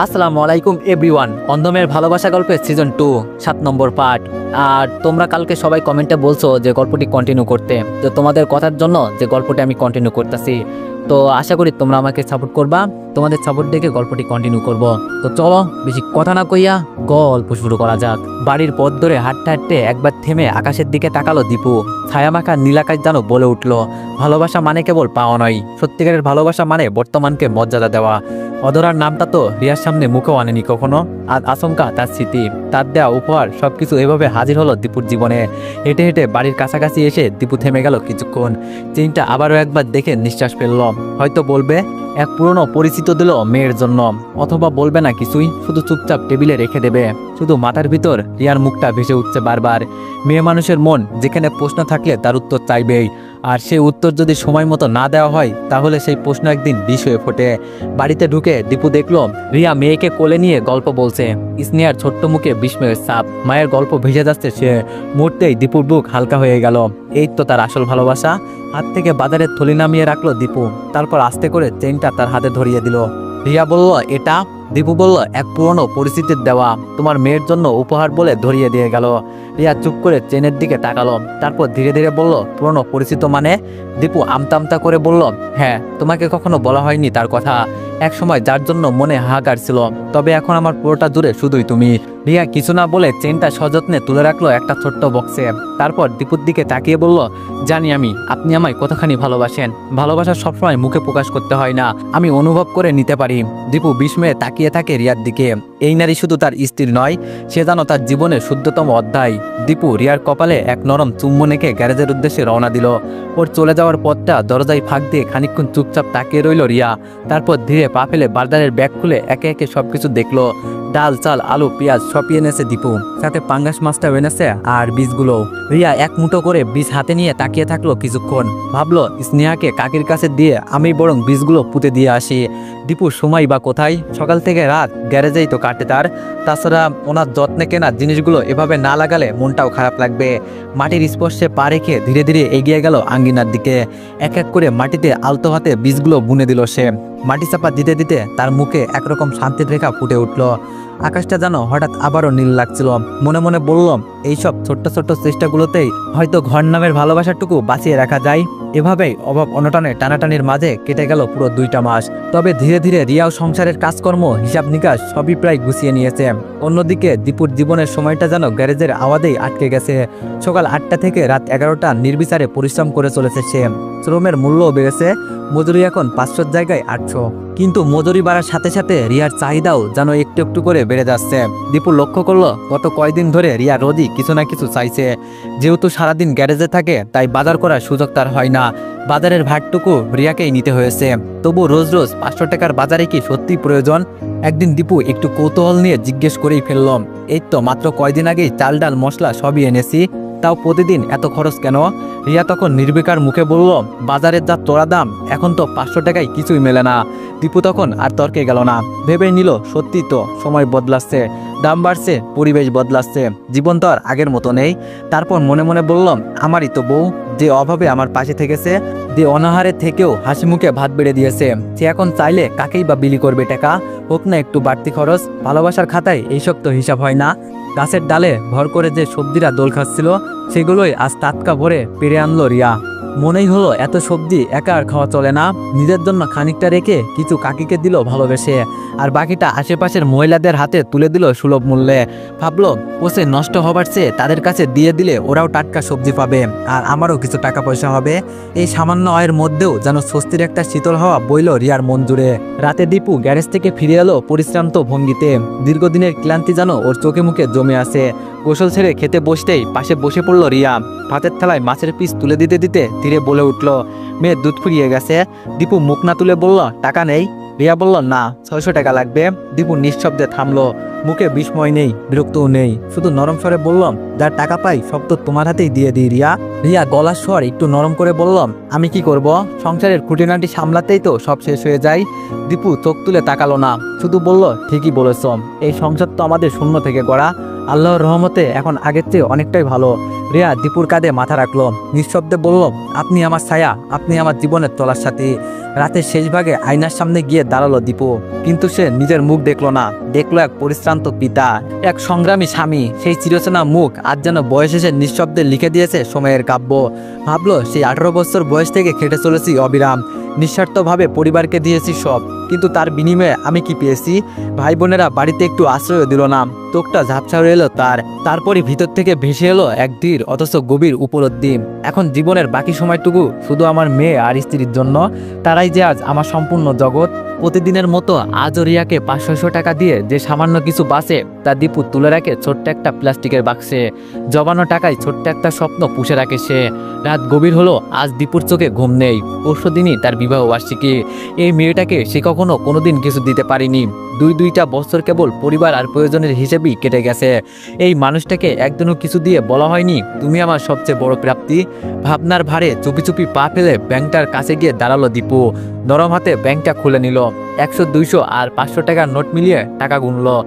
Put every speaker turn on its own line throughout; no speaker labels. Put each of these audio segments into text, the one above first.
আসসালামু আলাইকুম এভরিওয়ান। অন্ধমের ভালোবাসা গল্পের সিজন 2 7 নম্বর পার্ট। আর তোমরা কালকে সবাই কমেন্টে বলছো যে গল্পটি কন্টিনিউ করতে, তো তোমাদের কথার জন্য যে গল্পটি আমি কন্টিনিউ করতেছি। তো আশা করি তোমরা আমাকে সাপোর্ট করবা, তোমাদের সাপোর্ট দেখে গল্পটি কন্টিনিউ করব। তো চলো বেশি কথা না কইয়া গল্প শুরু করা যাক। বাড়ির পথ ধরে হাঁটতে হাঁটতে একবার থেমে আকাশের দিকে তাকালো দীপু। ছায়ামাখা নীলাকাশ যেন বলে উঠলো, ভালোবাসা মানে কেবল পাওয়া নয়, সত্যিকারের ভালোবাসা মানে বর্তমানকে মর্যাদা দেওয়া। অধরার নামটা তো রিয়ার সামনে মুখেও আনেনি কখনো, আর আচমকা তার স্মৃতি, তার দেওয়া উপহার সবকিছু এভাবে হাজির হলো দীপুর জীবনে। হেঁটে হেঁটে বাড়ির কাছাকাছি এসে দীপু থেমে গেল কিছুক্ষণ। চেইনটা আবারও একবার দেখে নিঃশ্বাস ফেলল। হয়তো বলবে এক পুরনো পরিচিত দিল মেয়ের জন্য, অথবা বলবে না কিছুই, শুধু চুপচাপ টেবিলে রেখে দেবে। শুধু মাথার ভিতর রিয়ার মুখটা ভেসে উঠছে বারবার। মেয়ে মানুষের মন যেখানে প্রশ্ন থাকলে তার উত্তর চাইবেই, আর সেই উত্তর যদি সময় মতো না দেওয়া হয় তাহলে সেই প্রশ্ন একদিন বিষ হয়ে ফোটে। বাড়িতে ঢুকে দীপু দেখলো রিয়া মেয়েকে কোলে নিয়ে গল্প বলছে। স্নেহার ছোট্ট মুখে বিস্ময়ের ছাপ, মায়ের গল্প ভেসে যাচ্ছে সে। মুহূর্তেই দীপুর বুক হালকা হয়ে গেল। এই তো তার আসল ভালোবাসা। হাত থেকে বাজারের থলি নামিয়ে রাখলো দীপু, তারপর আস্তে করে চেইনটা তার হাতে ধরিয়ে দিল। রিয়া বলল এটা। দীপু বলল এক পুরনো পরিস্থিতির দেওয়া, তোমার মেয়ের জন্য উপহার বলে ধরিয়ে দিয়ে গেল। রিয়া চুপ করে চেনের দিকে তাকালো, তারপর ধীরে ধীরে বলল পুরনো পরিচিত মানে? দীপু আমতা আমতা করে বলল হ্যাঁ, তোমাকে কখনো বলা হয়নি তার কথা। এক সময় যার জন্য মনে হাহাকার ছিল, তবে এখন আমার পুরোটা জুড়ে শুধুই তুমি। রিয়া কিছু না বলে চেনটা সযত্নে তুলে রাখলো একটা ছোট্ট বক্সে। তারপর দীপুর দিকে তাকিয়ে বলল জানি আমি আপনি আমায় কতখানি ভালোবাসেন। ভালোবাসা সবসময় মুখে প্রকাশ করতে হয় না, আমি অনুভব করে নিতে পারি। দীপু বিস্ময়ে তাকিয়ে থাকে রিয়ার দিকে। এই নারী শুধু তার স্ত্রী নয়, সে যেন তার জীবনের শুদ্ধতম অধ্যায়। দীপু রিয়ার কপালে এক নরম চুম্বন এঁকে গ্যারেজের উদ্দেশ্যে রওনা দিল। ওর চলে যাওয়ার পথটা দরজায় ফাঁক দিয়ে খানিকক্ষণ চুপচাপ তাকিয়ে রইল রিয়া। তারপর ধীরে পা ফেলে বাজারের ব্যাগ খুলে একে একে সবকিছু দেখলো। ডাল, চাল, আলু, পেঁয়াজ সবই এনেছে দীপু, সাথে পাঙ্গাস মাছটাও এনেছে আর বীজগুলো। রিয়া এক মুঠো করে বীজ হাতে নিয়ে তাকিয়ে থাকলো কিছুক্ষণ। ভাবলো স্নেহাকে কাকির কাছে দিয়ে আমি বরং বীজগুলো পুঁতে দিয়ে আসি। দীপুর সময় বা কোথায়, সকাল থেকে রাত গ্যারেজেই তো কাটে তার। তাছাড়া ওনার যত্নে কেনা জিনিসগুলো এভাবে না লাগালে মনটাও খারাপ লাগবে। মাটির স্পর্শে পা রেখে ধীরে ধীরে এগিয়ে গেল আঙ্গিনার দিকে। এক এক করে মাটিতে আলতো হাতে বীজগুলো বুনে দিল সে। মাটি চাপা দিতে দিতে তার মুখে একরকম শান্তির রেখা ফুটে উঠল। আকাশটা যেন হঠাৎ আবারও নীল লাগছিল। মনে মনে বললাম এইসব ছোট্ট ছোট্ট চেষ্টাগুলোতেই হয়তো ঘর নামের ভালোবাসাটুকু বাঁচিয়ে রাখা যায়। এভাবেই অভাব অনটনে টানাটানির মাঝে কেটে গেল পুরো 2টা মাস। তবে ধীরে ধীরে রিয়াও সংসারের কাজকর্ম, হিসাব নিকাশ সবই প্রায় গুছিয়ে নিয়েছে। অন্যদিকে দীপুর জীবনের সময়টা যেন গ্যারেজের আওয়াজেই আটকে গেছে। সকাল 8টা থেকে রাত 11টা নির্বিচারে পরিশ্রম করে চলেছে সে। শ্রমের মূল্যও বেড়েছে, মজুরি এখন 500 জায়গায় 800। কিন্তু মজুরি বাড়ার সাথে সাথে রিয়ার চাহিদাও যেন একটু একটু করে বেড়ে যাচ্ছে। দীপু লক্ষ্য করলো গত কয়েকদিন ধরে রিয়া রোজই কিছু না কিছু চাইছে। যেহেতু সারাদিন গ্যারেজে থাকে তাই বাজার করার সুযোগ তার হয় না। বাজারের ভাগটুকু রিয়াকেই নিতে হয়েছে। তবু রোজ রোজ 500 টাকার বাজারে কি সত্যি প্রয়োজন? একদিন দীপু একটু কৌতূহল নিয়ে জিজ্ঞেস করেই ফেললাম, এই তো মাত্র কয়দিন আগেই চাল ডাল মশলা সবই এনেছি, তাও প্রতিদিন এত খরচ কেন? রিয়া তখন নির্বিকার মুখে বলল বাজারের যা চড়া দাম, এখন তো 500 টাকায় কিছুই মেলে না। দীপু তখন আর তর্কে গেল না, ভেবে নিল সত্যি তো সময় বদলাচ্ছে, দাম বাড়ছে, পরিবেশ বদলাচ্ছে, জীবন তো আর আগের মতো নেই। তারপর মনে মনে বললাম আমারই তো বউ, যে অভাবে আমার পাশে থেকেছে, যে অনাহারে থেকেও হাসি মুখে ভাত বেড়ে দিয়েছে, সে এখন চাইলে কাকেই বা বিলি করবে টাকা, হোক না একটু বাড়তি খরচ। ভালোবাসার খাতায় এইসব তো হিসাব হয় না। গাছের ডালে ভর করে যে সবজিরা দোল খাচ্ছিল সেগুলোই আজ টাটকা ভরে পেরে আনলো রিয়া। মনেই হলো এত সবজি একা আর খাওয়া চলে না, নিজের জন্য খানিকটা রেখে কিছু কাকিকে দিল ভালোবেসে, আর বাকিটা আশেপাশের মহিলাদের হাতে তুলে দিল সুলভ মূল্যে। ভাবলো পচে নষ্ট হবার চেয়ে তাদের কাছে দিয়ে দিলে ওরাও টাটকা সবজি পাবে, আর আমারও কিছু টাকা পয়সা হবে। এই সামান্য আয়ের মধ্যেও যেন স্বস্তির একটা শীতল হাওয়া বইল রিয়ার মন জুড়ে। রাতে দীপু গ্যারেজ থেকে ফিরে এলো পরিশ্রান্ত ভঙ্গিতে। দীর্ঘদিনের ক্লান্তি যেন ওর চোখে মুখে জমে আছে। গোসল ছেড়ে খেতে বসতেই পাশে বসে পড়ল রিয়া। ভাতের থালায় মাছের পিস তুলে দিতে দিতে ধীরে বলে উঠল মেয়ের দুধ ফুরিয়ে গেছে। দীপু মুখ না তুলে বলল টাকা নেই। রিয়া বলল না, 600 টাকা লাগবে। দীপু নিঃশব্দে থামলো, মুখে বিস্ময় নেই, বিরক্তও নেই, শুধু নরম স্বরে বললাম যার টাকা পাই সব তো তোমার হাতেই দিয়ে দিই রিয়া। রিয়া গলার স্বর একটু নরম করে বললাম আমি কি করব, সংসারের খুঁটিনাটি সামলাতেই তো সব শেষ হয়ে যায়। দীপু চোখ তুলে তাকালো না, শুধু বলল ঠিকই বলেছ, এই সংসার তো আমাদের শূন্য থেকে গড়া,
আল্লাহর রহমতে এখন আগের চেয়ে অনেকটাই ভালো। রিয়া দীপুর কাঁধে মাথা রাখলো, নিঃশব্দে বলল, আপনি আমার ছায়া, আপনি আমার জীবনের চলার সাথী। রাতের শেষ ভাগে আয়নার সামনে গিয়ে দাঁড়ালো দীপু, কিন্তু সে নিজের মুখ দেখলো না, দেখলো এক পরিশ্রান্ত পিতা, এক সংগ্রামী স্বামী। সেই চিরচেনা মুখ আজ যেন বয়স এসে নিঃশব্দে লিখে দিয়েছে সময়ের কাব্য। ভাবলো, সেই 18 বছর বয়স থেকে খেটে চলেছি অবিরাম, নিঃস্বার্থভাবে পরিবারকে দিয়েছি সব, কিন্তু তার বিনিময়ে আমি কি পেয়েছি? ভাই বোনেরা বাড়িতে একটু আশ্রয় দিল না, চোখটা ঝাপসা হয়ে এলো তারপরই ভিতর থেকে ভেসে এলো এক ধীর অথচ গভীর উপলব্ধি। এখন জীবনের বাকি সময়টুকু শুধু আমার মেয়ে আর স্ত্রীর জন্য, তারাই যে আজ আমার সম্পূর্ণ জগৎ। প্রতিদিনের মতো আজও রিয়াকে 500 টাকা দিয়ে যে সামান্য কিছু বাঁচে তা দীপু তুলে রাখে ছোট্ট একটা প্লাস্টিকের বাক্সে। জমানো টাকায় ছোট্ট একটা স্বপ্ন পুষে রাখে সে। রাত গভীর হলো, আজ দীপুর চোখে ঘুম নেই। পরশু দিনই তার বিবাহ বার্ষিকী। এই মেয়েটাকে সে কখনো কোনোদিন কিছু দিতে পারিনি। দুইটা বছর কেবল পরিবার আর প্রয়োজনের হিসেবেই কেটে গেছে। এই মানুষটাকে একদিনও কিছু দিয়ে বলা হয়নি, তুমি আমার সবচেয়ে বড় প্রাপ্তি। ভাবনার ভারে চুপি চুপি পা ফেলে ব্যাংকটার কাছে গিয়ে দাঁড়ালো দীপু। নরম হাতে ব্যাংকটা খুলে নিল। 100, 200 আর 500 টাকার নোট মিলিয়ে টাকা গুনলো।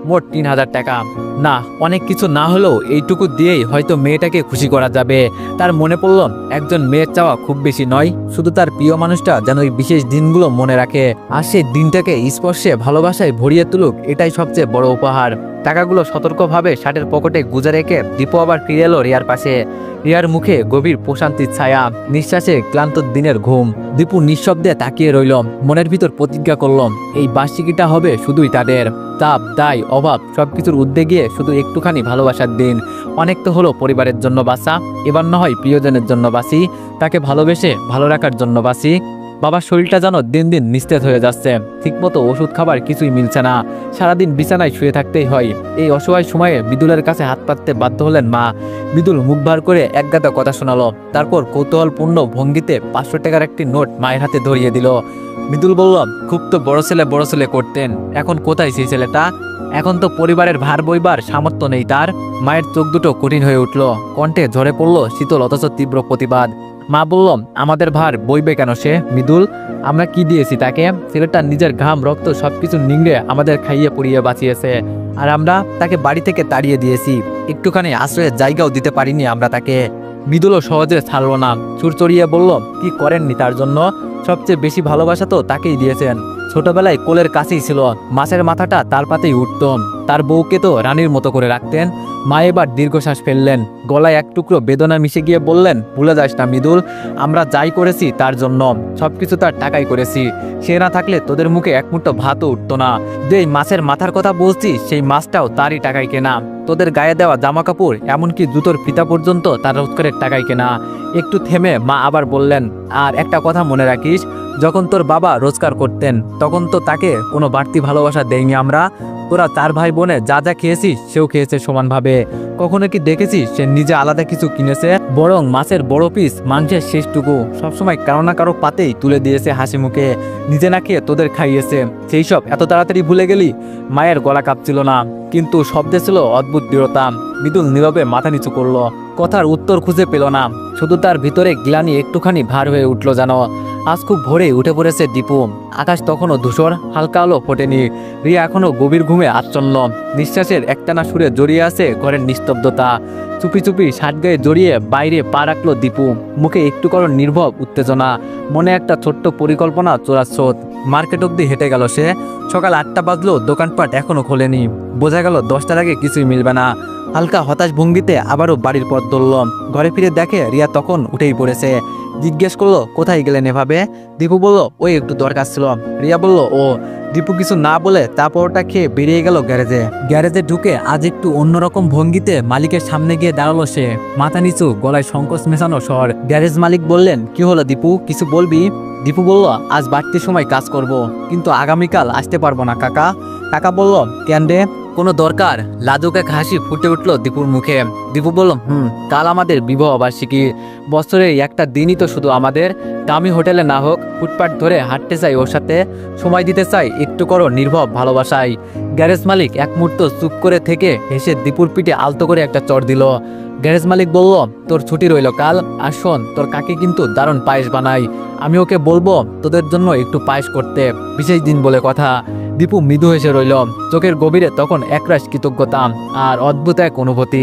মোট 3000 টাকা। না, অনেক কিছু না হলেও এইটুকু দিয়েই হয়তো মেয়েটাকে খুশি করা যাবে। তার মনে পড়ল, একজন মেয়ের চাওয়া খুব বেশি নয়, শুধু তার প্রিয় মানুষটা যেন ওই বিশেষ দিনগুলো মনে রাখে, আর সেই দিনটাকে স্পর্শে ভালোবাসায় ভরিয়ে তুলুক, এটাই সবচেয়ে বড় উপহার। টাকাগুলো সতর্কভাবে শার্টের পকেটে গুজে রেখে দীপু আবার ফিরে এলো রিয়ার পাশে। রিয়ার মুখে গভীর প্রশান্তির ছায়া, নিঃশ্বাসে ক্লান্ত দিনের ঘুম। দীপু নিঃশব্দে তাকিয়ে রইল, মনের ভিতর প্রতিজ্ঞা করল, এই বার্ষিকীটা হবে শুধুই তাদের। তাপ, দায়, অভাব সবকিছুর ঊর্ধ্বে গিয়ে শুধু একটুখানি ভালোবাসার দিন। অনেক তো হলো পরিবারের জন্য বাঁচা, এবার না হয় প্রিয়জনের জন্য বাঁচি, তাকে ভালোবেসে ভালো রাখার জন্য বাঁচি। বাবার শরীরটা যেন দিন দিন নিস্তেজ হয়ে যাচ্ছে, ঠিকমতো ওষুধ খাবার কিছুই মিলছে না, সারাদিন বিছানায় শুয়ে থাকতেই হয়। এই অসহায় সময়ে বিদুলের কাছে হাত পাততে বাধ্য হলেন মা। বিদুল মুখ ভার করে একগাদা কথা শোনালো, তারপর কৌতূহলপূর্ণ ভঙ্গিতে 500 টাকার একটি নোট মায়ের হাতে ধরিয়ে দিল। বিদুল বলল, খুব তো বড় ছেলে করতেন, এখন কোথায় সেই ছেলেটা? এখন তো পরিবারের ভার বইবার সামর্থ্য নেই তার। মায়ের চোখ দুটো কঠিন হয়ে উঠল, কণ্ঠে ঝরে পড়ল শীতল অথচ তীব্র প্রতিবাদ। মা বলল, আমাদের ভার বইবে কেন সে? মৃদুল, আমরা কি দিয়েছি তাকে? ছেলেটা নিজের ঘাম রক্ত সবকিছু নিংড়ে আমাদের খাইয়ে পড়িয়ে বাঁচিয়েছে, আর আমরা তাকে বাড়ি থেকে তাড়িয়ে দিয়েছি, একটুখানি আশ্রয়ের জায়গাও দিতে পারিনি আমরা তাকে। মৃদুলও সহজে ছাড়ল না, চুরচড়িয়ে বলল, কি করেননি তার জন্য? সবচেয়ে বেশি ভালোবাসা তো তাকেই দিয়েছেন। ছোটবেলায় কোলের কাছেই ছিল, মাছের মাথাটা তার পাতেই উঠত, তার বউকে তো রানীর মতো করে রাখতেন। মা এবার দীর্ঘশ্বাস ফেললেন, গলায় এক টুকরো বেদনা মিশে গিয়ে বললেন, ভুলে যাস না মৃদুল, আমরা যাই করেছি তার জন্য, সবকিছু তার টাকাই করেছি। সে না থাকলে তোদের মুখে এক মুঠো ভাতও উঠতো না। যেই মাছের মাথার কথা বলছি সেই মাছটাও তারই টাকায় কেনা। তোদের গায়ে দেওয়া জামা কাপড় এমনকি জুতোর ফিতা পর্যন্ত তার রোজগারের টাকায় কেনা। একটু থেমে মা আবার বললেন, আর একটা কথা মনে রাখিস, যখন তোর বাবা রোজগার করতেন তখন তো তাকে কোনো বাড়তি ভালোবাসা দেয়নি আমরা। তোরা 4 ভাই বোনে যা যা খেয়েছিস সেও খেয়েছে সমানভাবে। কখনো কি দেখেছিস সে নিজে আলাদা কিছু কিনেছে? বরং মাছের বড় পিস, মাংসের শেষটুকু সবসময় কারো না কারো পাতেই তুলে দিয়েছে হাসি মুখে, নিজে না খেয়ে তোদের খাইয়েছে। সেই সব এত তাড়াতাড়ি ভুলে গেলি? মায়ের গলা কাঁপছিল না, কিন্তু শব্দে ছিল অদ্ভুত দৃঢ়তা। বিদুল নীরবে মাথা নিচু করলো, কথার উত্তর খুঁজে পেল না, শুধু তার ভিতরে গ্লানি একটুখানি ভার হয়ে উঠল যেন। আজ খুব ভোরে উঠে পড়েছে দীপু, আকাশ তখনও ধূসর, হালকা আলো ফোটেনি। রিয়া এখনো গভীর ঘুমে আচ্ছন্ন, নিঃশ্বাসের একটানা সুরে জড়িয়ে আছে ঘরের নিস্তব্ধতা। চুপি চুপি শার্ট গায়ে জড়িয়ে বাইরে পা রাখলো দীপু, মুখে একটু করো নির্ভব উত্তেজনা, মনে একটা ছোট্ট পরিকল্পনা চোরাস্রোত। মার্কেট অব্দি হেঁটে গেল সে। সকাল 8টা বাজলো, দোকানপাট এখনো খোলেনি, বোঝা গেল 10টার আগে কিছুই মিলবে না। হালকা হতাশ ভঙ্গিতে আবারও বাড়ির পথ ধরল। ঘরে ফিরে দেখে রিয়া তখন উঠেই পড়েছে। জিজ্ঞেস করলো, কোথায় গেলেন এভাবে? দীপু বলল, ওই একটু দরকার ছিল। রিয়া বলল, ও। দীপু কিছু না বলে তারপরটা খেয়ে বেরিয়ে গেল গ্যারেজে ঢুকে আজ একটু অন্যরকম ভঙ্গিতে মালিকের সামনে গিয়ে দাঁড়ালো সে, মাথা নিচু, গলায় সংকোচ মেশানো স্বর। গ্যারেজ মালিক বললেন, কি হলো দীপু, কিছু বলবি? দীপু বলল, আজ বাড়তি সময় কাজ করব, কিন্তু আগামীকাল আসতে পারবো না কাকা। কাকা বলল, কেন রে, কোনো দরকার? লাজুক এক হাসি ফুটে উঠলো দীপুর মুখে। দীপু বলল, কাল আমাদের বিবাহ বার্ষিকী, বছরে একটা দিনই তো শুধু আমাদের। দামি হোটেলে না হোক, ফুটপাট ধরে হাঁটতে চাই ওর সাথে, সময় দিতে চাই একটু করো নির্ভব ভালোবাসায়। গ্যারেজ মালিক এক মুহূর্ত চুপ করে থেকে হেসে দীপুর পিঠে আলতো করে একটা চড় দিল। গ্যারেজ মালিক বলল, তোর ছুটি রইল কাল, আর শোন, তোর কাকে কিন্তু দারুণ পায়েস বানাই, আমি ওকে বলবো তোদের জন্য একটু পায়েস করতে, বিশেষ দিন বলে কথা।
দীপু মৃদু হেসে রইল, চোখের গভীরে তখন একরাশ কৃতজ্ঞতা আর অদ্ভুত এক অনুভূতি।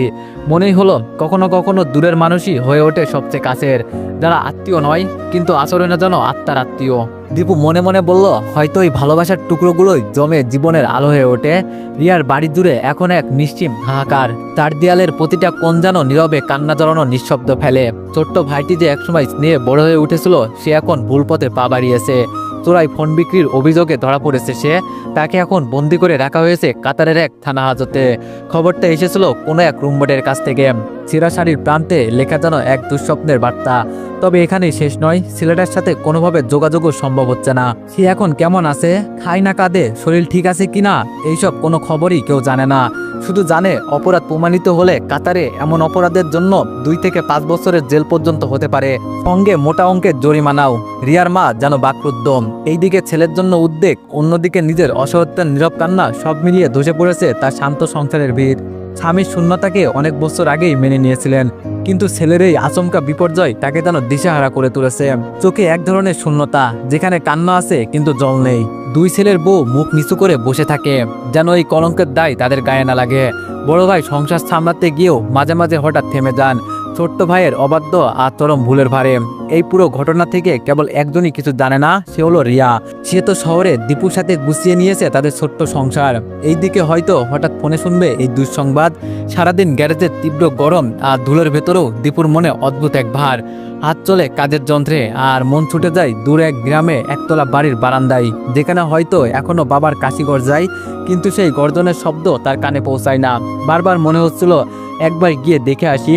মনেই হলো কখনো কখনো দূরের মানুষই হয়ে ওঠে সবচেয়ে কাছের, যারা আত্মীয় নয় কিন্তু আচরণে যেন আত্মার আত্মীয়। দীপু মনে মনে বলল, হয়তো এই ভালোবাসার টুকরোগুলোই জমে জীবনের আলো হয়ে ওঠে। রিয়ার বাড়ি জুড়ে এখন এক নিশ্চিম হাহাকার, তার দেয়ালের প্রতিটা কোণ যেন নীরবে কান্না জড়ানো নিঃশব্দ ফেলে। ছোট্ট ভাইটি যে একসময় স্নেহে বড় হয়ে উঠেছিল, সে এখন ভুল পথে পা বাড়িয়েছে। চোরাই ফোন বিক্রির অভিযোগে ধরা পড়েছে সে, তাকে এখন বন্দি করে রাখা হয়েছে কাতারের এক থানা হাজতে। খবরটা এসেছিল কোনো এক রুমবোর্ডের কাছ থেকে। ছেঁড়া শাড়ির প্রান্তে লেখা যেন এক দুঃস্বপ্নের বার্তা। তবে এখানেই শেষ নয়, ছেলেটার সাথে কোনোভাবে যোগাযোগও সম্ভব হচ্ছে না। সে এখন কেমন আছে, খায় না কাঁদে, শরীর ঠিক আছে কিনা, এইসব কোনো খবরই কেউ জানে না। শুধু জানে অপরাধ প্রমাণিত হলে কাতারে এমন অপরাধের জন্য 2 থেকে 5 বছরের জেল পর্যন্ত হতে পারে, সঙ্গে মোটা অঙ্কের জরিমানাও। রিয়ার মা যেন বাকরুদ্ধ, এইদিকে ছেলের জন্য উদ্বেগ, অন্যদিকে নিজের অসহায়তার নীরব কান্না, সব মিলিয়ে ধসে পড়েছে তার শান্ত সংসারের ভিড়। স্বামীর শূন্যতাকে অনেক বছর আগেই মেনে নিয়েছিলেন, কিন্তু ছেলের এই আচমকা বিপর্যয় তাকে যেন দিশাহারা করে তুলেছে। চোখে এক ধরনের শূন্যতা, যেখানে কান্না আছে কিন্তু জল নেই। 2 ছেলের বউ মুখ নিচু করে বসে থাকে, যেন এই কলঙ্কের দায় তাদের গায়ে না লাগে। বড় ভাই সংসার সামলাতে গিয়েও মাঝে মাঝে হঠাৎ থেমে যান, ছোট্ট ভাইয়ের অবাধ্য আর চরম ভুলের ভারে। এই পুরো ঘটনা থেকে কেবল একজনই কিছু জানে না, সে হলো রিয়া। সে তো শহরে দীপুর সাথে গুছিয়ে নিয়েছে তাদের ছোট্ট সংসার। এইদিকে হয়তো হঠাৎ ফোনে শুনবে এই দুঃসংবাদ। সারাদিন গ্যারেজের তীব্র গরম আর ধুলোর ভেতরেও দীপুর মনে অদ্ভুত এক ভার। হাত চলে কাজের যন্ত্রে আর মন ছুটে যায় দূরে এক গ্রামে একতলা বাড়ির বারান্দায়, যেখানে হয়তো এখনো বাবার কাশি গর্জায়, কিন্তু সেই গর্জনের শব্দ তার কানে পৌঁছায় না। বারবার মনে হচ্ছিল একবার গিয়ে দেখে আসি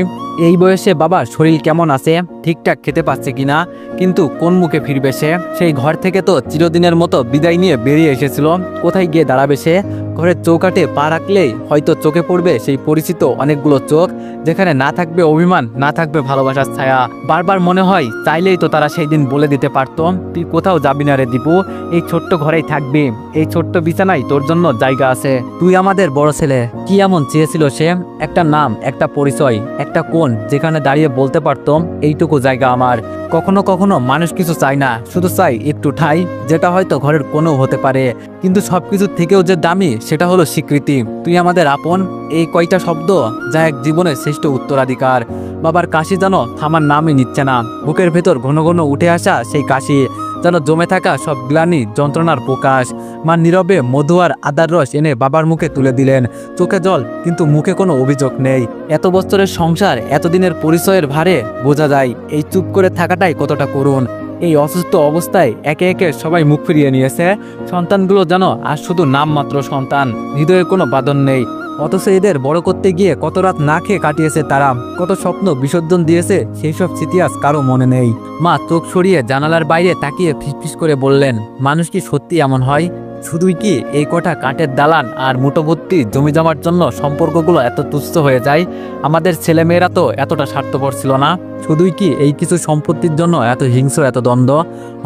এই বয়সে বাবার শরীর কেমন আছে, ঠিকঠাক খেতে পাচ্ছে কিনা, কিন্তু কোন মুখে ফিরবে সে? সেই ঘর থেকে তো চিরদিনের মতো বিদায় নিয়ে বেরিয়ে এসেছিল, কোথায় গিয়ে দাঁড়াবে সে? ঘরের চৌকাঠে পা রাখলেই হয়তো চোখে পড়বে সেই পরিচিত অনেকগুলো চোখ, যেখানে না থাকবে অভিমান, না থাকবে ভালোবাসার ছায়া। বারবার মনে হয় চাইলেই তো তারা সেই দিন বলে দিতে পারতো, তুই কোথাও যাবি না রে দীপু, এই ছোট্ট ঘরেই থাকবি, এই ছোট্ট বিছানায় তোর জন্য জায়গা আছে, তুই আমাদের বড় ছেলে। কি এমন চেয়েছিল সে? একটা নাম, একটা পরিচয়, একটা কোণ যেখানে দাঁড়িয়ে বলতে পারতো এইটুকু জায়গা আমার। কখনো কখনো মানুষ কিছু চায় না, শুধু চাই একটু ঠাঁই, যেটা হয়তো ঘরের কোনো হতে পারে, কিন্তু সবকিছুর থেকেও যে দামি সেটা হলো স্বীকৃতি। তুই আমাদের আপন, এই কয়টা শব্দ যা এক জীবনের শ্রেষ্ঠ উত্তরাধিকার। বাবার কাশি যেন থামার নামই নিচ্ছে না, বুকের ভেতর ঘন ঘন উঠে আসা সেই কাশি যেন জমে থাকা সব গ্লানি, যন্ত্রণার প্রকাশ। মা নীরবে মধু আর আদার রস এনে বাবার মুখে তুলে দিলেন, চোখে জল কিন্তু মুখে কোনো অভিযোগ নেই। এত বছরের সংসার, এতদিনের পরিচয়ের ভারে বোঝা যায় এই চুপ করে থাকাটাই কতটা করুণ। এই অসুস্থ অবস্থায় একে একে সবাই মুখ ফিরিয়ে নিয়েছে। সন্তানগুলো যেন আর শুধু নামমাত্র সন্তান, হৃদয়ে কোনো বাঁধন নেই। অথচ এদের বড় করতে গিয়ে কত রাত না খেয়ে কাটিয়েছে তারা, কত স্বপ্ন বিসর্জন দিয়েছে, সেই সব স্মৃতি আজ কারো মনে নেই। মা চোখ সরিয়ে জানালার বাইরে তাকিয়ে ফিসফিস করে বললেন, মানুষ কি সত্যি এমন হয়? শুধুই কি এই কটা কাঠের দালান আর মুঠোভর্তি জমি জমার জন্য সম্পর্কগুলো এত তুচ্ছ হয়ে যায়? আমাদের ছেলেমেয়েরা তো এতটা স্বার্থপর ছিল না। শুধুই কি এই কিছু সম্পত্তির জন্য এত হিংস্র, এত দ্বন্দ্ব?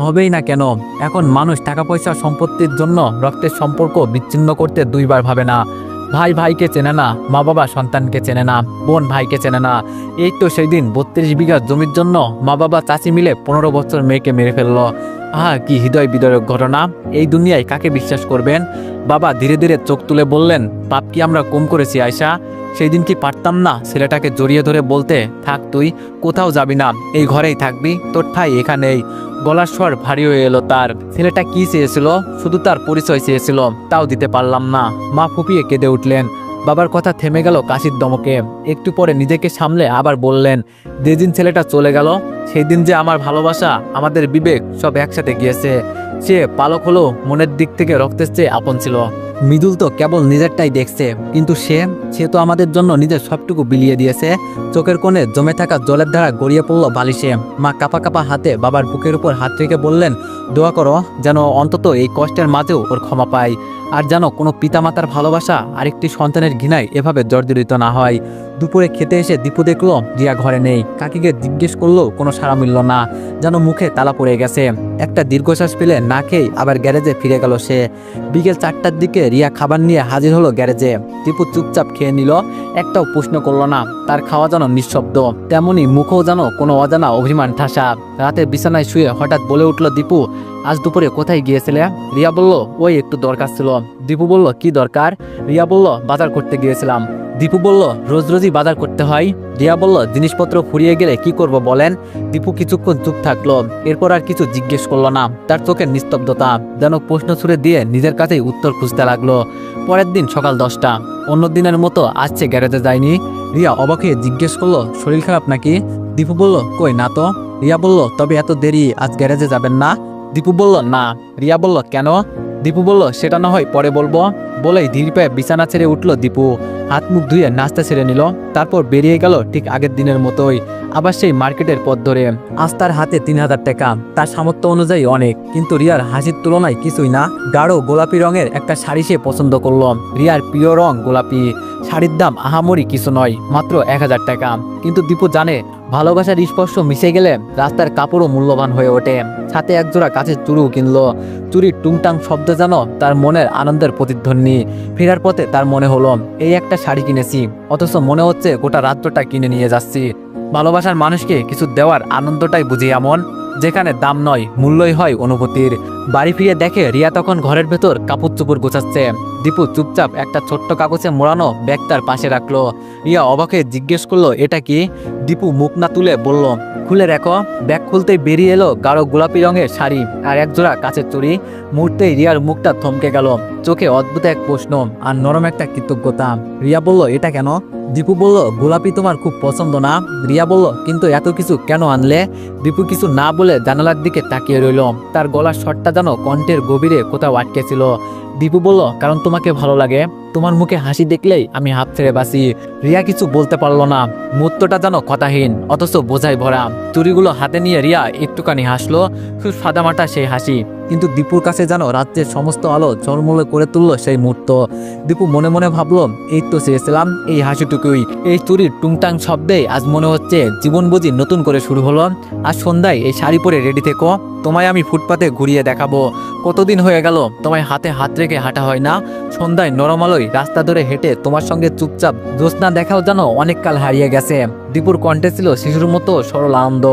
হবেই না কেন? এখন মানুষ টাকা পয়সা সম্পত্তির জন্য রক্তের সম্পর্ক বিচ্ছিন্ন করতে 2 বার ভাবে না। ভাই ভাইকে চেনে না, মা বাবা সন্তানকে চেনে না, বোন ভাইকে চেনে না। এই তো সেই দিন 32 বিঘা জমির জন্য মা বাবা চাচি মিলে 15 বছর মেয়েকে মেরে ফেললো। কি হৃদয় বিদারক ঘটনা! এই দুনিয়ায় কাকে বিশ্বাস করবেন? বাবা ধীরে ধীরে চোখ তুলে বললেন, পাপ কি আমরা কম করেছি আয়শা? সেই দিন কি পারতাম না ছেলেটাকে জড়িয়ে ধরে বলতে, থাক তুই, কোথাও যাবি না, এই ঘরেই থাকবি, তোর ঠাই এখানেই। গলার স্বর ভারী হয়ে এলো তার। ছেলেটা কি চেয়েছিল? শুধু তার পরিচয় চেয়েছিল, তাও দিতে পারলাম না। মা ফুপিয়ে কেঁদে উঠলেন। বাবার কথা থেমে গেল কাশির দমকে। একটু পরে নিজেকে সামলে আবার বললেন, যেদিন ছেলেটা চলে গেল সেই দিন যে আমার ভালোবাসা, আমাদের বিবেক সব একসাথে গিয়েছে। সে পালক হলো মনের দিক থেকে রক্তের চেয়ে আপন ছিল। মৃদুল তো কেবল নিজেরটাই দেখছে, কিন্তু সে তো আমাদের জন্য নিজের সবটুকু বিলিয়ে দিয়েছে। চোখের কোণে জমে থাকা জলের ধারা গড়িয়ে পড়ল বালিশে। মা কাপা কাপা হাতে বাবার বুকের উপর হাত রেখে বললেন, দোয়া করো যেন অন্তত এই কষ্টের মাঝেও ওর ক্ষমা পায়, আর যেন কোনো পিতামাতার ভালোবাসা আরেকটি সন্তানের ঘৃণায় এভাবে জর্জরিত না হয়।
দুপুরে খেতে এসে দীপু দেখলো রিয়া ঘরে নেই। কাকিকে জিজ্ঞেস করলো, কোনো সাড়া মিলল না, যেন মুখে তালা পড়ে গেছে। একটা দীর্ঘশ্বাস পেলে না খেয়ে আবার গ্যারেজে ফিরে গেল সে। বিকেল 4টার দিকে রিয়া খাবার নিয়ে হাজির হলো গ্যারেজে। দীপু চুপচাপ খেয়ে নিল, একটাও প্রশ্ন করলো না। তার খাওয়া যেন নিঃশব্দ, তেমনি মুখও যেন কোনো অজানা অভিমান ঠাসা। রাতে বিছানায় শুয়ে হঠাৎ বলে উঠল দীপু, আজ দুপুরে কোথায় গিয়েছিলে? রিয়া বলল, ওই একটু দরকার ছিল। দীপু বলল, কি দরকার? রিয়া বলল, বাজার করতে গিয়েছিলাম। দীপু বলল, রোজ রোজই বাজার করতে হয়? রিয়া বলল, জিনিসপত্র ফুরিয়ে গেলে কি করব বলেন? দীপু কিছুক্ষণ চুপ থাকলো, এরপর আর কিছু জিজ্ঞেস করলো না। তার চোখের নিস্তব্ধতা যেন প্রশ্ন ছুড়ে দিয়ে নিজের কাছেই উত্তর খুঁজতে লাগলো। পরের দিন সকাল 10টা, অন্য দিনের মতো আসছে, গ্যারেজে যায়নি। রিয়া অবাক হয়ে জিজ্ঞেস করলো, শরীর খারাপ নাকি? দীপু বলল, কই না তো। রিয়া বলল, তবে এত দেরি, আজ গ্যারেজে যাবেন না? দীপু বলল, না। রিয়া বলল, কেন? দীপু বলল, সেটা না হয় পরে বলবো। বলেই ধীর পায়ে বিছানা ছেড়ে উঠল দীপু। হাত মুখ ধুয়ে নাস্তা ছেড়ে নিল, তারপর বেরিয়ে গেল ঠিক আগের দিনের মতোই, আবার সেই মার্কেটের পথ ধরে। আজ তার হাতে 3000 টাকা, তার সামর্থ্য অনুযায়ী অনেক, কিন্তু রিয়ার হাসির তুলনায় কিছুই না। গাঢ় গোলাপি রঙের একটা শাড়ি সে পছন্দ করলো। রিয়ার প্রিয় রং গোলাপি। শাড়ির দাম আহামরি কিছু নয়, মাত্র 1000 টাকা। কিন্তু দীপু জানে, ভালোবাসার স্পর্শ মিশে গেলে রাস্তার কাপড়ও মূল্যবান হয়ে ওঠে। সাথে একজোড়া কাছের চুড়িও কিনলো। চুরির টুংটাং শব্দ যেন তার মনের আনন্দের প্রতিধ্বনি। ফেরার পথে তার মনে হলো, এই একটা শাড়ি কিনেছি, অথচ মনে হচ্ছে গোটা রাত্রটা কিনে নিয়ে যাচ্ছি। ভালোবাসার মানুষকে কিছু দেওয়ার আনন্দটাই বুঝি এমন, যেখানে দাম নয়, মূল্যই হয় অনুভূতির। বাড়ি ফিরে দেখে রিয়া তখন ঘরের ভেতর কাপড় চোপড় গোছাচ্ছে। দীপু চুপচাপ একটা ছোট্ট কাগজে মোড়ানো ব্যাগ তার পাশে রাখলো। রিয়া অবাকে জিজ্ঞেস করলো, এটা কি? দীপু মুখ না তুলে বলল, খুলে রাখো। ব্যাগ খুলতেই বেরিয়ে এলো গাঢ় গোলাপি রঙের শাড়ি আর একজোড়া কাচের চুড়ি। মুহূর্তেই রিয়ার মুখটা থমকে গেল, চোখে অদ্ভুত এক প্রশ্ন আর নরম একটা কৃতজ্ঞতা। রিয়া বলল, এটা কেন? দীপু বলল, গোলাপি তোমার খুব পছন্দ না? রিয়া বলল, কিন্তু এত কিছু কেন আনলে? দীপু কিছু না বলে জানালার দিকে তাকিয়ে রইল। তার গলার স্বরটা যেন কণ্ঠের গভীরে কোথাও আটকে ছিল। দীপু বলল, কারণ তোমাকে ভালো লাগে। তোমার মুখে হাসি দেখলেই আমি হাত ছেড়ে বাঁচি। রিয়া কিছু বলতে পারলো না, মুহূর্তটা যেন কথাহীন, অথচ বোঝাই ভরা। চুরিগুলো হাতে নিয়ে রিয়া একটুখানি হাসলো, খুব সাদামাটা সেই হাসি, কিন্তু দীপুর কাছে যেন রাজ্যের সমস্ত আলো ঝলমলে করে তুললো সেই মুহূর্ত। দীপু মনে মনে ভাবলো, এই তো চেয়েছিলাম, এই হাসিটুকুই, এই চুরির টুংটাং শব্দে আজ মনে হচ্ছে জীবন বুঝি নতুন করে শুরু হলো। আজ সন্ধ্যায় এই শাড়ি পরে রেডি থেকো, তোমায় আমি ফুটপাতে ঘুরিয়ে দেখাবো। কতদিন হয়ে গেল তোমায় হাতে হাত রেখে হাঁটা হয় না। সন্ধ্যায় নরম আলোয় রাস্তা ধরে হেঁটে তোমার সঙ্গে চুপচাপ জ্যোৎস্না দেখাও যেন অনেককাল হারিয়ে গেছে। দীপুর কণ্ঠে ছিল শিশুর মতো সরল আনন্দ।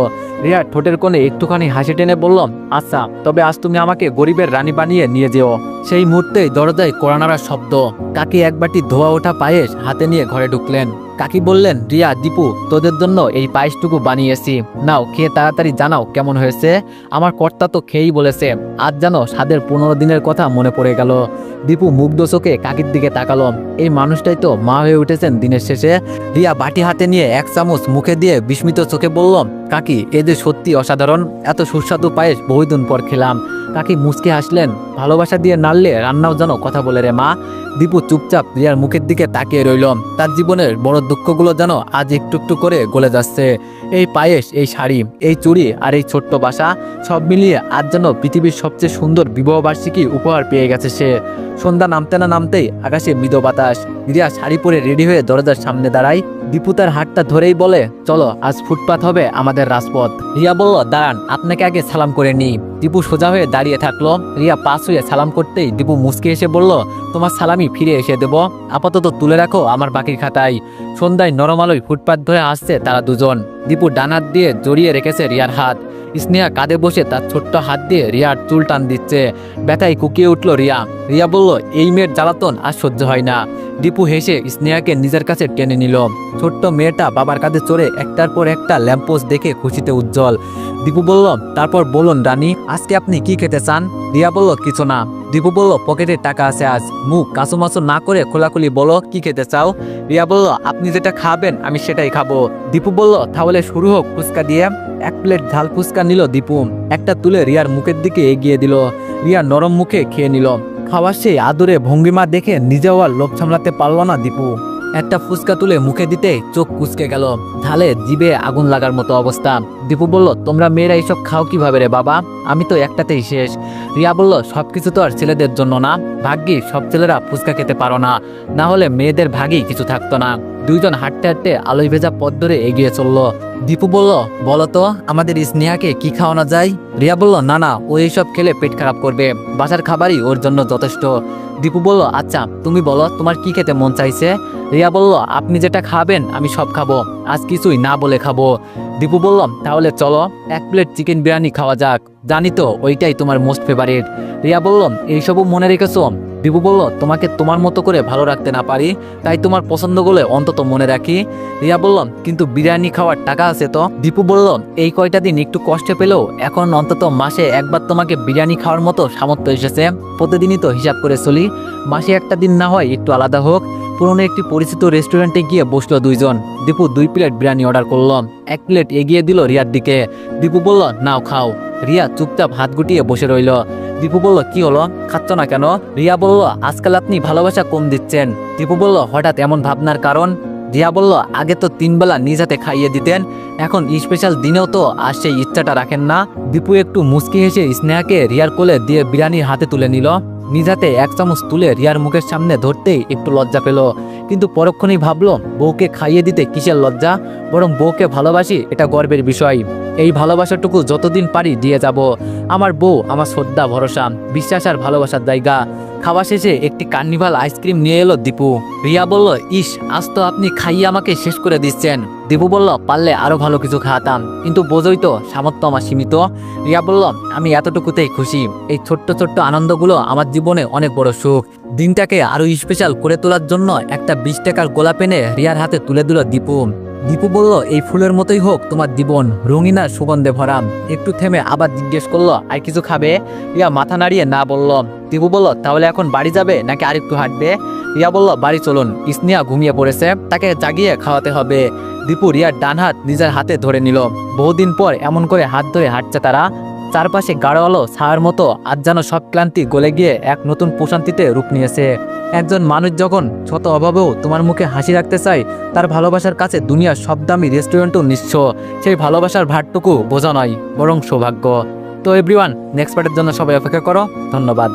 রিয়া ঠোঁটের কোণে একটুখানি হাসি টেনে বলল, আচ্ছা, তবে আজ তুমি আমাকে গরিবের রানী বানিয়ে নিয়ে যেও। সেই মুহূর্তেই দরজায় কড়া নাড়ার শব্দ। কাকি এক বাটি ধোয়া ওঠা পায়েস হাতে নিয়ে ঘরে ঢুকলেন। কাকি বললেন, রিয়া, দীপু তোদের জন্য এই পায়েসটুকু বানিয়েছি, নাও খেয়ে তাড়াতাড়ি জানাও কেমন হয়েছে। আমার কর্তা তো খেয়েই বলেছে। আজ যেন স্বাদের 15 দিনের কথা মনে পড়ে গেল। দীপু মুগ্ধ চোখে কাকির দিকে তাকালো। এই মানুষটাই তো মা হয়ে উঠেছেন দিনের শেষে। রিয়া বাটি হাতে নিয়ে এক চামচ মুখে দিয়ে বিস্মিত চোখে বলল, কাকি, এ যে সত্যি অসাধারণ। এত সুস্বাদু পায়েস বহুদিন পর খেলাম। কাকি মুচকে হাসলেন, ভালোবাসা দিয়ে নাড়লে রান্নাও যেন কথা বলে রে মা। দীপু চুপচাপ রিয়ার মুখের দিকে তাকিয়ে রইল। তার জীবনের বড় দুঃখগুলো যেন আজ একটু একটু করে গলে যাচ্ছে। এই পায়েস, এই শাড়ি, এই চুড়ি আর এই ছোট্ট বাসা, সব মিলিয়ে আজ যেন পৃথিবীর সবচেয়ে সুন্দর বিবাহবার্ষিকী উপহার পেয়ে গেছে সে। সন্ধ্যা নামতে না নামতেই আকাশে মৃদু বাতাস। রিয়া শাড়ি পরে রেডি হয়ে দরজার সামনে দাঁড়ায়। দীপু তার হাতটা ধরেই বলে, চলো, আজ ফুটপাত হবে আমাদের রাজপথ। রিয়া বলল, দাঁড়ান, আপনাকে আগে সালাম করে নি। দীপু সোজা হয়ে দাঁড়িয়ে থাকলো। রিয়া পাশ হয়ে সালাম করতেই দীপু মুচকে এসে বলল, তোমার সালামি ফিরে এসে দেব, আপাতত তুলে রাখো আমার বাকির খাতায়। সন্ধ্যায় নরম আলোয় ফুটপাত ধরে আসছে তারা দুজন। দীপু ডান হাত দিয়ে জড়িয়ে রেখেছে রিয়ার হাত। স্নেহা কাঁধে বসে তার ছোট্ট হাত দিয়ে রিয়ার চুল টান দিচ্ছে। ব্যথায় কুকিয়ে উঠল রিয়া। রিয়া বলল, এই মেয়ের জ্বালাতন আর সহ্য হয় না। দীপু হেসে স্নেহাকে নিজের কাছে টেনে নিল। ছোট্ট মেয়েটা বাবার কাঁধে চড়ে একটার পর একটা ল্যাম্পোস্ট দেখে খুশিতে উজ্জ্বল। দীপু বলল, তারপর বলুন রানী, আজকে আপনি কি খেতে চান? রিয়া বলল, কিছু না। দীপু বলল, পকেটে টাকা আছে আজ। মুখ কাঁচুমাচু না করে খোলাখুলি বলো, কি খেতে চাও? রিয়া বলল, আপনি যেটা খাবেন আমি সেটাই খাবো। দীপু বলল, তাহলে শুরু হোক ফুচকা দিয়ে। এক প্লেট ঝাল ফুচকা নিল দীপু। একটা তুলে রিয়ার মুখের দিকে এগিয়ে দিল। রিয়া নরম মুখে খেয়ে নিল। খাওয়ার সেই আদুরে ভঙ্গিমা দেখে নিজেও আর লোভ সামলাতে পারল না দীপু। একটা ফুচকা তুলে মুখে দিতে চোখ কুচকে গেল। ঝালে জিভে আগুন লাগার মতো অবস্থা। দীপু বলল, তোমরা মেয়েরা এইসব খাও কিভাবে রে বাবা? আমি তো একটাতেই শেষ। রিয়া বলল, সবকিছু তো আর ছেলেদের জন্য না। ভাগ্যি সব ছেলেরা ফুচকা খেতে পারো না, না হলে মেয়েদের ভাগই কিছু থাকতো না।
দুইজন হাঁটতে হাঁটতে আলোয় ভেজা পথ ধরে এগিয়ে চলল। দীপু বলল, বলো তো আমাদের স্নেহাকে কি খাওয়ানো যায়? রিয়া বলল, না না, ও এইসব খেলে পেট খারাপ করবে, বাসার খাবারই ওর জন্য যথেষ্ট। দীপু বলল, আচ্ছা তুমি বলো তোমার কি খেতে মন চাইছে? রিয়া বলল, আপনি যেটা খাবেন আমি সব খাবো, আজ কিছুই না বলে খাবো। দীপু বলল, তাহলে চলো 1 প্লেট চিকেন বিরিয়ানি খাওয়া যাক, জানি তো ওইটাই তোমার মোস্ট ফেভারিট। রিয়া বলল, এইসবও মনে রেখেছো? দীপু বলল, তোমাকে তোমার মতো করে ভালো রাখতে না পারি, তাই তোমার পছন্দগুলো অন্তত মনে রাখি। রিয়া বলল, কিন্তু বিরিয়ানি খাওয়ার টাকা আছে তো? দীপু বলল, এই কয়টা দিন একটু কষ্টে পেলেও এখন অন্তত মাসে একবার তোমাকে বিরিয়ানি খাওয়ার মতো সামর্থ্য এসেছে। প্রতিদিনই তো হিসাব করে চলি, মাসে একটা দিন না হয় একটু আলাদা হোক। পুরনো একটি পরিচিত রেস্টুরেন্টে গিয়ে বসলো দুইজন। দীপু 2 প্লেট বিরিয়ানি অর্ডার করলো, 1 প্লেট এগিয়ে দিল রিয়ার দিকে। দীপু বলল, নাও খাও। রিয়া চুপচাপ হাত গুটিয়ে বসে রইল। দীপু বলল, কি হলো, খাচ্ছ না কেন? রিয়া বলল, আজকাল আপনি ভালোবাসা কম দিচ্ছেন। দীপু বলল, হঠাৎ এমন ভাবনার কারণ? রিয়া বলল, আগে তো 3 বেলা নিজ হাতে খাইয়ে দিতেন, এখন স্পেশাল দিনেও তো আর সেই ইচ্ছাটা রাখেন না। দীপু একটু মুচকি হেসে স্নেহাকে রিয়ার কোলে দিয়ে বিরিয়ানির হাতে তুলে নিল। নিজ হাতে 1 চামচ তুলে রিয়ার মুখের সামনে ধরতেই একটু লজ্জা পেল, কিন্তু পরক্ষণেই ভাবলো বউকে খাইয়ে দিতে কিসের লজ্জা, বরং বউকে ভালোবাসি এটা গর্বের বিষয়। এই ভালোবাসাটুকু যতদিন পারি দিয়ে যাব। আমার বউ আমার শ্রদ্ধা, ভরসা, বিশ্বাস আর ভালোবাসার জায়গা। খাওয়া শেষে একটি কার্নিভাল আইসক্রিম নিয়ে এলো দীপু। রিয়া বলল, ইস, আজ তো আপনি খাইয়ে আমাকে শেষ করে দিচ্ছেন। দীপু বলল, পারলে আরো ভালো কিছু খাওয়াতাম, কিন্তু বোঝই তো সামর্থ্য আমার সীমিত। রিয়া বলল, আমি এতটুকুতেই খুশি। এই ছোট্ট ছোট্ট আনন্দগুলো আমার জীবনে অনেক বড় সুখ। দিনটাকে আরো স্পেশাল করে তোলার জন্য একটা 20 টাকার গোলাপ এনে রিয়ার হাতে তুলে দিল দীপু। দীপু বলল, এই ফুলের মতোই হোক তোমার জীবন, রঙিন আর সুগন্ধে ভরা। একটু থেমে আবার জিজ্ঞেস করলো, আর কিছু খাবে? রিয়া মাথা নাড়িয়ে না বলল। দীপু বলল, তাহলে এখন বাড়ি যাবে নাকি আরেকটু হাঁটবে? রিয়া বলল, বাড়ি চলুন, স্নেহা ঘুমিয়ে পড়েছে, তাকে জাগিয়ে খাওয়াতে হবে। দীপু রিয়ার ডান হাত নিজের হাতে ধরে নিল। বহুদিন পর এমন করে হাত ধরে হাঁটছে তারা। চারপাশে গাঢ় আলো ছায়ার মতো আজ যেন সব ক্লান্তি গলে গিয়ে এক নতুন প্রশান্তিতে রূপ নিয়েছে। একজন মানুষ যখন শত অভাবেও তোমার মুখে হাসি রাখতে চায়, তার ভালোবাসার কাছে দুনিয়ার সব দামি রেস্টুরেন্টও নিঃস্ব। সেই ভালোবাসার ভারটুকু বোঝা নয়, বরং সৌভাগ্য। তো এভরিওয়ান, নেক্সট পার্টের জন্য সবাই অপেক্ষা করো। ধন্যবাদ।